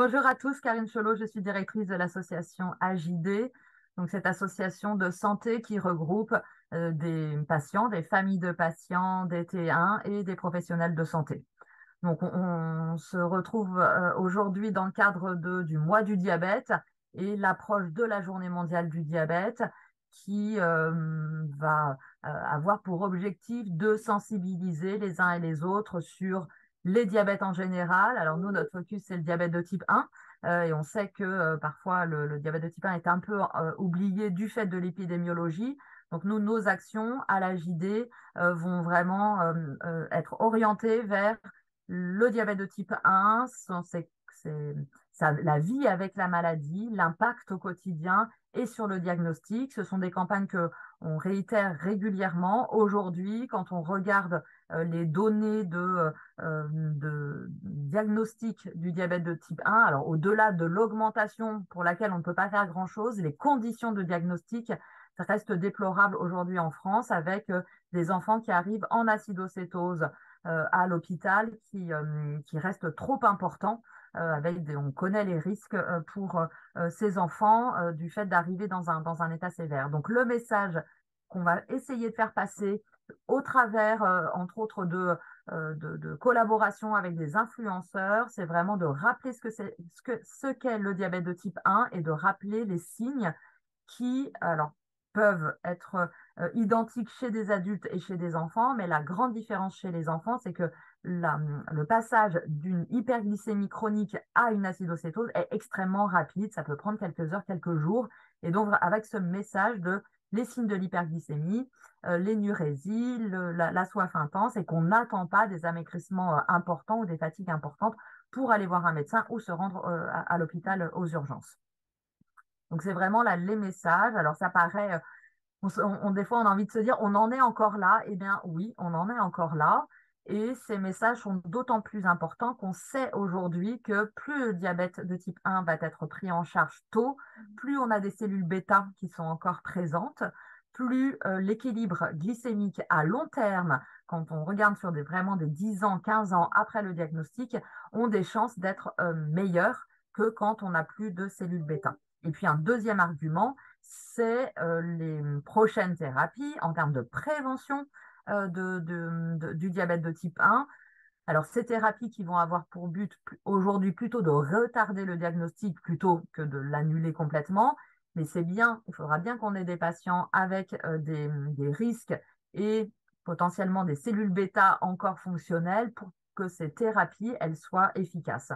Bonjour à tous, Karine Cholot, je suis directrice de l'association AJD, donc cette association de santé qui regroupe des patients, des familles de patients, des T1 et des professionnels de santé. Donc on se retrouve aujourd'hui dans le cadre du mois du diabète et l'approche de la journée mondiale du diabète qui va avoir pour objectif de sensibiliser les uns et les autres sur les diabètes en général. Alors nous, notre focus, c'est le diabète de type 1. Et on sait que parfois le diabète de type 1 est un peu oublié du fait de l'épidémiologie. Donc nous, nos actions à la JD vont vraiment être orientées vers le diabète de type 1, la vie avec la maladie, l'impact au quotidien et sur le diagnostic. Ce sont des campagnes qu'on réitère régulièrement. Aujourd'hui, quand on regarde les données de diagnostic du diabète de type 1, alors au-delà de l'augmentation pour laquelle on ne peut pas faire grand-chose, les conditions de diagnostic restent déplorables aujourd'hui en France avec des enfants qui arrivent en acidocétose à l'hôpital qui reste trop important. On connaît les risques pour ces enfants du fait d'arriver dans un état sévère. Donc le message qu'on va essayer de faire passer au travers, entre autres, de collaboration avec des influenceurs, c'est vraiment de rappeler ce qu'est le diabète de type 1 et de rappeler les signes qui alors, peuvent être identiques chez des adultes et chez des enfants, mais la grande différence chez les enfants, c'est que le passage d'une hyperglycémie chronique à une acidocétose est extrêmement rapide, ça peut prendre quelques heures, quelques jours, et donc avec ce message de les signes de l'hyperglycémie, l'énurésie, la soif intense, et qu'on n'attend pas des amaigrissements importants ou des fatigues importantes pour aller voir un médecin ou se rendre à l'hôpital aux urgences. Donc, c'est vraiment là les messages. Alors, ça paraît, des fois, on a envie de se dire, on en est encore là. Eh bien, oui, on en est encore là. Et ces messages sont d'autant plus importants qu'on sait aujourd'hui que plus le diabète de type 1 va être pris en charge tôt, plus on a des cellules bêta qui sont encore présentes, plus l'équilibre glycémique à long terme, quand on regarde sur vraiment des 10 ans, 15 ans après le diagnostic, ont des chances d'être meilleurs que quand on n'a plus de cellules bêta. Et puis un deuxième argument, c'est les prochaines thérapies en termes de prévention du diabète de type 1. Alors, ces thérapies qui vont avoir pour but aujourd'hui plutôt de retarder le diagnostic plutôt que de l'annuler complètement, mais c'est bien, il faudra bien qu'on ait des patients avec des risques et potentiellement des cellules bêta encore fonctionnelles pour que ces thérapies, elles soient efficaces.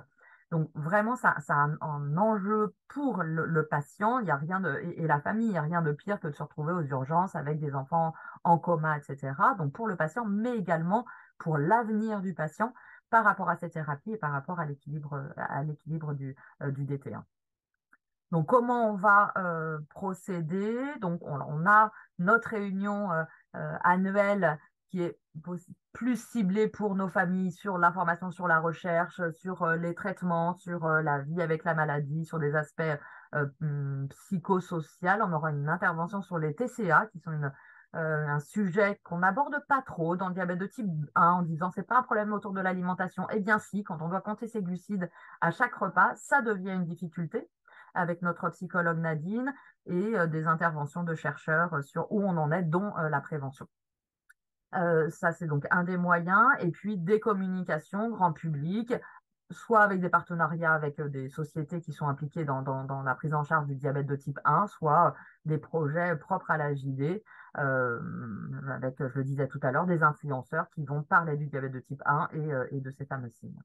Donc vraiment, ça a un enjeu pour le patient, il y a rien et la famille, il n'y a rien de pire que de se retrouver aux urgences avec des enfants en coma, etc. Donc pour le patient, mais également pour l'avenir du patient par rapport à cette thérapie et par rapport à l'équilibre du DT1. Donc, comment on va procéder? Donc, on a notre réunion annuelle qui est plus ciblée pour nos familles sur l'information sur la recherche, sur les traitements, sur la vie avec la maladie, sur des aspects psychosociaux. On aura une intervention sur les TCA, qui sont un sujet qu'on n'aborde pas trop dans le diabète de type 1 en disant c'est pas un problème autour de l'alimentation. Eh bien si, quand on doit compter ses glucides à chaque repas, ça devient une difficulté avec notre psychologue Nadine et des interventions de chercheurs sur où on en est, dont la prévention. Ça, c'est donc un des moyens. Et puis des communications grand public, soit avec des partenariats avec des sociétés qui sont impliquées dans la prise en charge du diabète de type 1, soit des projets propres à la JD, avec, je le disais tout à l'heure, des influenceurs qui vont parler du diabète de type 1 et de ces fameux signes.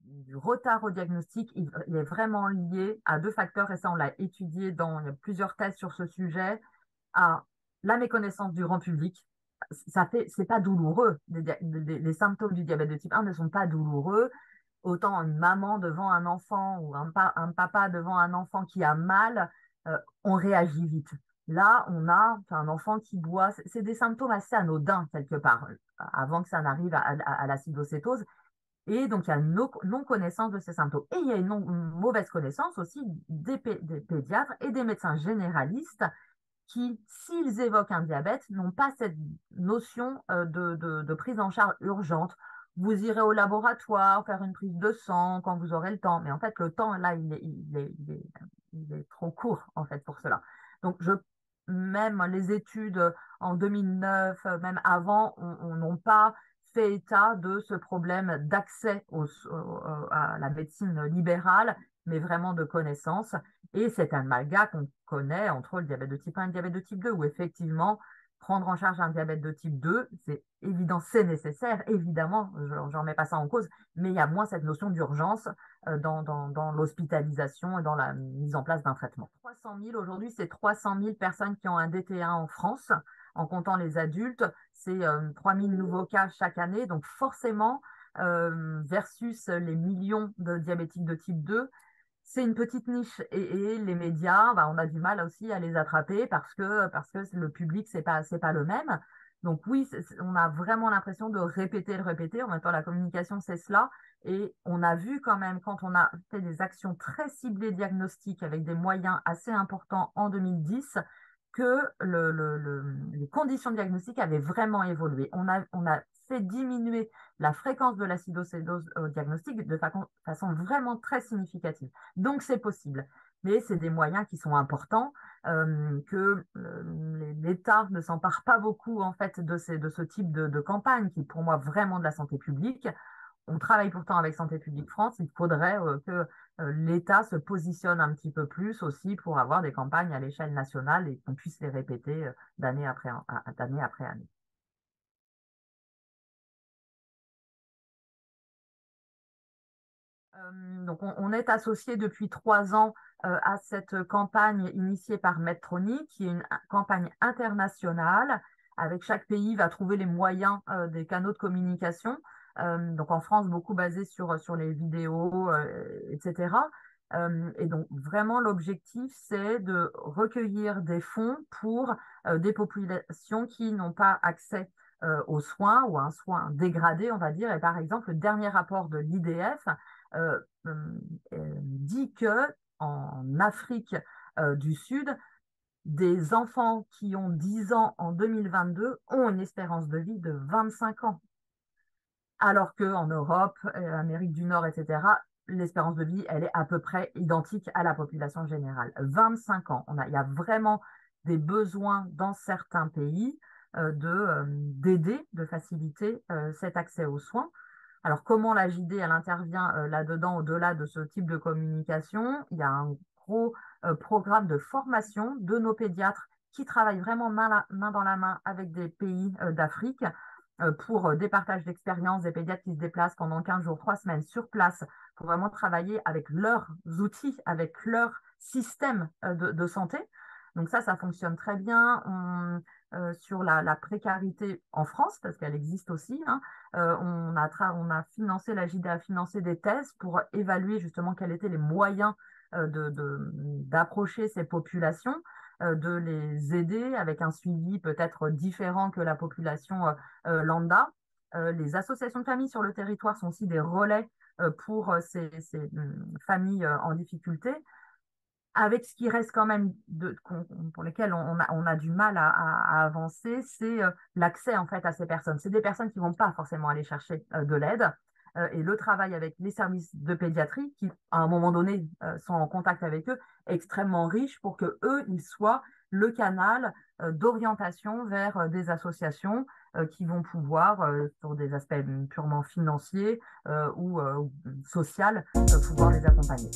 Du retard au diagnostic, il est vraiment lié à deux facteurs, et ça, on l'a étudié il y a plusieurs thèses sur ce sujet, à la méconnaissance du grand public. C'est pas douloureux. Les symptômes du diabète de type 1 ne sont pas douloureux. Autant une maman devant un enfant ou un papa devant un enfant qui a mal, on réagit vite. Là, on a un enfant qui boit. C'est des symptômes assez anodins quelque part, avant que ça n'arrive à l'acidocétose. Et donc, il y a une non-connaissance de ces symptômes. Et il y a une mauvaise connaissance aussi des pédiatres et des médecins généralistes qui, s'ils évoquent un diabète, n'ont pas cette notion de prise en charge urgente. Vous irez au laboratoire faire une prise de sang quand vous aurez le temps. Mais en fait, le temps, là, il est trop court, en fait, pour cela. Donc, même les études en 2009, même avant, on n'ont pas fait état de ce problème d'accès à la médecine libérale, mais vraiment de connaissance. Et c'est un amalgame qu'on connaît entre le diabète de type 1 et le diabète de type 2, où effectivement, prendre en charge un diabète de type 2, c'est évident, c'est nécessaire, évidemment, je n'en remets pas ça en cause, mais il y a moins cette notion d'urgence dans l'hospitalisation et dans la mise en place d'un traitement. 300 000, aujourd'hui, c'est 300 000 personnes qui ont un DT1 en France, en comptant les adultes, c'est 3 000 nouveaux cas chaque année, donc forcément, versus les millions de diabétiques de type 2, c'est une petite niche et les médias, bah, on a du mal aussi à les attraper parce que le public, c'est pas le même. Donc oui, on a vraiment l'impression de répéter, le répéter. En même temps, la communication, c'est cela. Et on a vu quand même, quand on a fait des actions très ciblées diagnostiques avec des moyens assez importants en 2010, que les conditions diagnostiques avaient vraiment évolué. On a fait diminuer la fréquence de l'acidocétose au diagnostic de façon vraiment très significative. Donc, c'est possible. Mais c'est des moyens qui sont importants, que l'État ne s'empare pas beaucoup en fait de ce type de campagne, qui est pour moi vraiment de la santé publique. On travaille pourtant avec Santé publique France. Il faudrait que l'État se positionne un petit peu plus aussi pour avoir des campagnes à l'échelle nationale et qu'on puisse les répéter d'année après année. Donc on est associé depuis 3 ans à cette campagne initiée par Medtronic, qui est une campagne internationale. Avec chaque pays va trouver les moyens des canaux de communication. Donc en France, beaucoup basé sur les vidéos, etc. Et donc vraiment l'objectif, c'est de recueillir des fonds pour des populations qui n'ont pas accès aux soins ou à un soin dégradé, on va dire. Et par exemple, le dernier rapport de l'IDF euh, dit que en Afrique du Sud, des enfants qui ont 10 ans en 2022 ont une espérance de vie de 25 ans. Alors qu'en Europe, Amérique du Nord, etc., l'espérance de vie, elle est à peu près identique à la population générale. 25 ans. Il y a vraiment des besoins dans certains pays d'aider, de faciliter cet accès aux soins. Alors, comment la JD, elle intervient là-dedans, au-delà de ce type de communication? Il y a un gros programme de formation de nos pédiatres qui travaillent vraiment main dans la main avec des pays d'Afrique pour des partages d'expériences, des pédiatres qui se déplacent pendant 15 jours, 3 semaines sur place pour vraiment travailler avec leurs outils, avec leur système de santé. Donc ça fonctionne très bien. Sur la précarité en France, parce qu'elle existe aussi, hein, on a financé, la JD a financé des thèses pour évaluer justement quels étaient les moyens d'approcher ces populations, de les aider avec un suivi peut-être différent que la population lambda. Les associations de familles sur le territoire sont aussi des relais pour ces familles en difficulté, avec ce qui reste quand même pour lesquels on a du mal à avancer, c'est l'accès en fait à ces personnes. C'est des personnes qui vont pas forcément aller chercher de l'aide. Et le travail avec les services de pédiatrie, qui à un moment donné sont en contact avec eux, est extrêmement riche pour que eux, ils soient le canal d'orientation vers des associations qui vont pouvoir, sur des aspects purement financiers ou sociaux, pouvoir les accompagner.